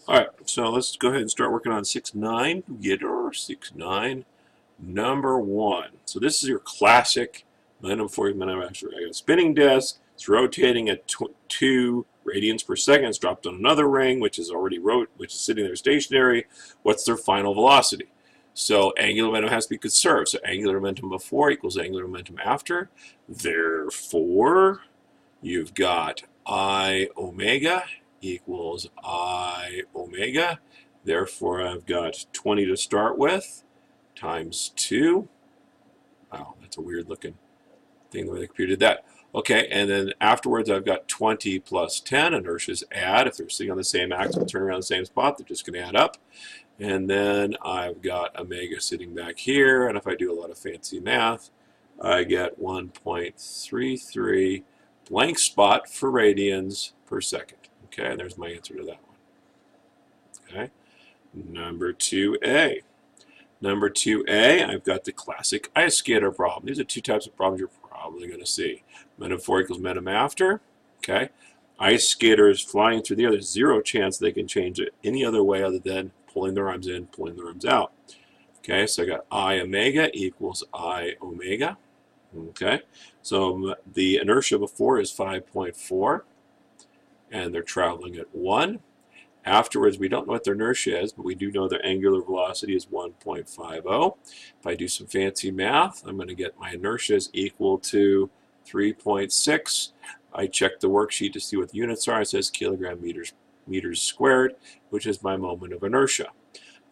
All right, so let's go ahead and start working on 6-9. Get our 6-9, number 1. So this is your classic momentum forward momentum after. I got a spinning disc. It's rotating at 2 radians per second. It's dropped on another ring, which is sitting there stationary. What's their final velocity? So angular momentum has to be conserved. So angular momentum before equals angular momentum after. Therefore, you've got I omega equals I omega. Therefore, I've got 20 to start with times 2. Wow, that's a weird looking thing the way the computer did that. Okay, and then afterwards I've got 20 plus 10. Inertias add. If they're sitting on the same axis, turn around the same spot, they're just going to add up. And then I've got omega sitting back here, and if I do a lot of fancy math, I get 1.33 blank spot for radians per second. Okay, and there's my answer to that one. Okay, number 2A. Number 2A, I've got the classic ice skater problem. These are two types of problems you're probably going to see. Momentum before equals momentum after. Okay, ice skaters flying through the air. There's zero chance they can change it any other way other than pulling their arms in, pulling their arms out. Okay, so I got I omega equals I omega. Okay, so the inertia before is 5.4, and they're traveling at 1. Afterwards, we don't know what their inertia is, but we do know their angular velocity is 1.50. If I do some fancy math, I'm going to get my inertia is equal to 3.6. I check the worksheet to see what the units are. It says kilogram meters squared, which is my moment of inertia.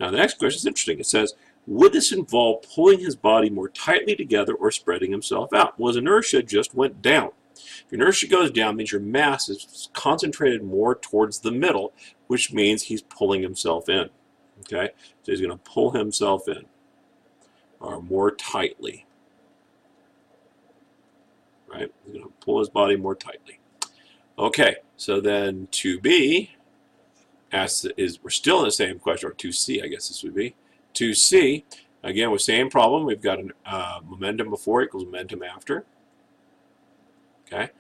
Now, the next question is interesting. It says, would this involve pulling his body more tightly together or spreading himself out? Well, his inertia just went down. If your inertia goes down, it means your mass is concentrated more towards the middle, which means he's pulling himself in. Okay, so he's going to pull himself in, or more tightly. Right, he's going to pull his body more tightly. Okay, so then 2B we're still in the same question, or 2C, I guess this would be. 2C, again, with same problem, we've got momentum before equals momentum after. Okay,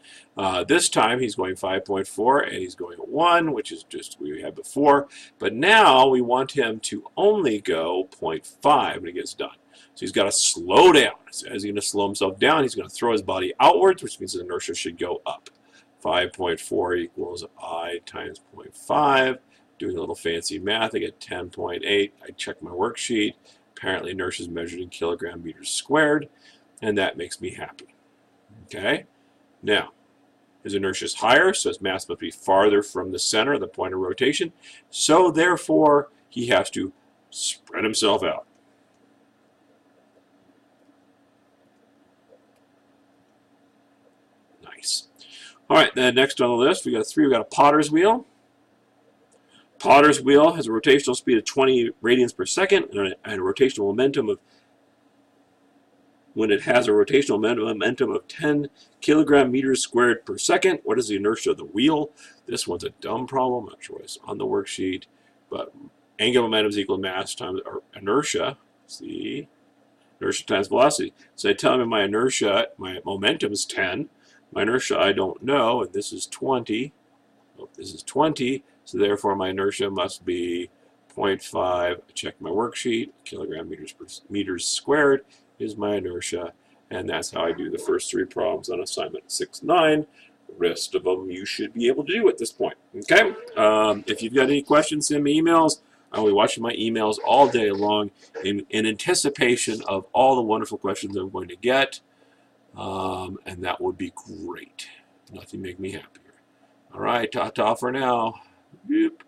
this time he's going 5.4 and he's going at 1, which is just what we had before. But now we want him to only go 0.5 when he gets done. So he's got to slow down. So as he's going to slow himself down, he's going to throw his body outwards, which means his inertia should go up. 5.4 equals I times 0.5. Doing a little fancy math, I get 10.8. I check my worksheet. Apparently inertia is measured in kilogram meters squared, and that makes me happy. Okay. Now, his inertia is higher, so his mass must be farther from the center, the point of rotation. So therefore, he has to spread himself out. Nice. All right, then next on the list, we got 3. We got a potter's wheel. Potter's wheel has a rotational speed of 20 radians per second and a rotational momentum of when it has a rotational momentum of 10 kilogram meters squared per second. What is the inertia of the wheel? This one's a dumb problem. I'm not sure what's on the worksheet, but angular momentum is equal to mass times inertia. See, inertia times velocity. So I tell me my inertia, my momentum is 10. My inertia I don't know, and this is 20. Oh, this is 20, so therefore my inertia must be 0.5. I check my worksheet. Kilogram meters squared is my inertia, and that's how I do the first 3 problems on assignment 6-9. The rest of them you should be able to do at this point. Okay? If you've got any questions, send me emails. I'll be watching my emails all day long in anticipation of all the wonderful questions I'm going to get, and that would be great. Nothing make me happier. All right, ta-ta for now. Yep.